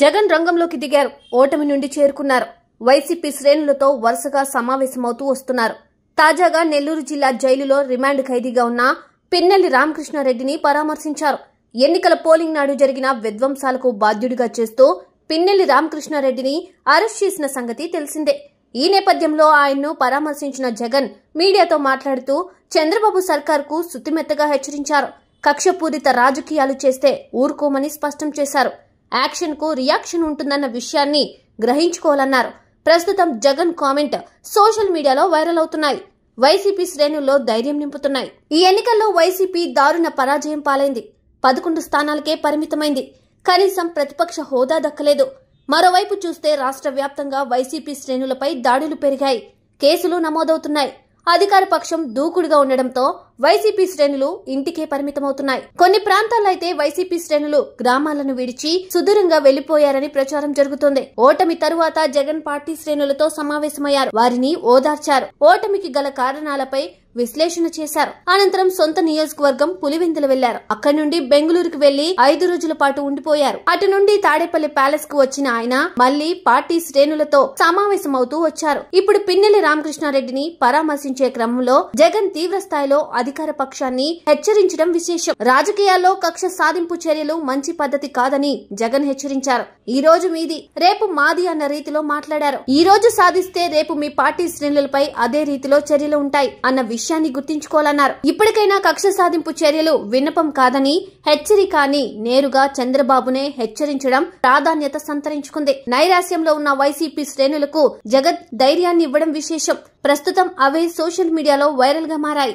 జగన్ రంగంలోకి దిగారు. ఓటమి నుండి చేరుకున్నారు. వైసీపీ శ్రేణులతో వరుసగా సమావేశమవుతూ వస్తున్నారు. తాజాగా నెల్లూరు జిల్లా జైలులో రిమాండ్ ఖైదీగా ఉన్న పిన్నెల్లి రామకృష్ణారెడ్డిని పరామర్శించారు. ఎన్నికల పోలింగ్ నాడు జరిగిన విధ్వంసాలకు బాధ్యుడిగా చేస్తూ పిన్నెల్లి రామకృష్ణారెడ్డిని అరెస్ట్ చేసిన సంగతి తెలిసిందే. ఈ నేపథ్యంలో ఆయన్ను పరామర్శించిన జగన్ మీడియాతో మాట్లాడుతూ చంద్రబాబు సర్కార్కు సుత్తిమెత్తగా హెచ్చరించారు. కక్షపూరిత రాజకీయాలు చేస్తే ఊరుకోమని స్పష్టం చేశారు. యాక్షన్ కు రియాక్షన్ ఉంటుందన్న విషయాన్ని గ్రహించుకోవాలన్నారు. ప్రస్తుతం జగన్ కామెంట్ సోషల్ మీడియాలో వైరల్ అవుతున్నాయి. వైసీపీ శ్రేణుల్లో ధైర్యం నింపుతున్నాయి. ఈ ఎన్నికల్లో వైసీపీ దారుణ పరాజయం పాలైంది. 11 స్థానాలకే పరిమితమైంది. కనీసం ప్రతిపక్ష హోదా దక్కలేదు. మరోవైపు చూస్తే రాష్ట్ర వ్యాప్తంగా వైసీపీ శ్రేణులపై దాడులు పెరిగాయి. కేసులు నమోదవుతున్నాయి. అధికార పక్షం దూకుడుగా ఉండడంతో వైసీపీ శ్రేణులు ఇంటికే పరిమితమవుతున్నాయి. కొన్ని ప్రాంతాల్లో అయితే వైసీపీ శ్రేణులు గ్రామాలను విడిచి సుదూరంగా వెళ్లిపోయారని ప్రచారం జరుగుతోంది. ఓటమి తరువాత జగన్ పార్టీ శ్రేణులతో సమావేశమయ్యారు. వారిని ఓదార్చారు. ఓటమికి గల కారణాలపై విశ్లేషణ చేశారు. అనంతరం సొంత నియోజకవర్గం పులివెందులు వెళ్లారు. అక్కడి నుండి బెంగళూరుకు వెళ్లి 5 రోజుల పాటు ఉండిపోయారు. అటు నుండి తాడేపల్లి ప్యాలెస్ కు వచ్చిన ఆయన మళ్లీ పార్టీ శ్రేణులతో సమావేశమవుతూ వచ్చారు. ఇప్పుడు పిన్నెల్లి రామకృష్ణారెడ్డిని పరామర్శించే క్రమంలో జగన్ తీవ్ర స్థాయిలో అధికార పక్షాన్ని హెచ్చరించడం విశేషం. రాజకీయాల్లో కక్ష సాధింపు చర్యలు మంచి పద్ధతి కాదని జగన్ హెచ్చరించారు. ఈ రోజు మీది, రేపు మాది అన్న రీతిలో మాట్లాడారు. ఈ రోజు సాధిస్తే రేపు మీ పార్టీ శ్రేణులపై అదే రీతిలో చర్యలు ఉంటాయి అన్న విషయాన్ని గుర్తుంచుకోవాలన్నారు. ఇప్పటికైనా కక్ష సాధింపు చర్యలు విన్నపం కాదని హెచ్చరిక అని నేరుగా చంద్రబాబునే హెచ్చరించడం ప్రాధాన్యత సంతరించుకుంది. నైరాశ్యంలో ఉన్న వైసీపీ శ్రేణులకు జగన్ ధైర్యాన్ని ఇవ్వడం విశేషం. ప్రస్తుతం అవే సోషల్ మీడియాలో వైరల్ గా మారాయి.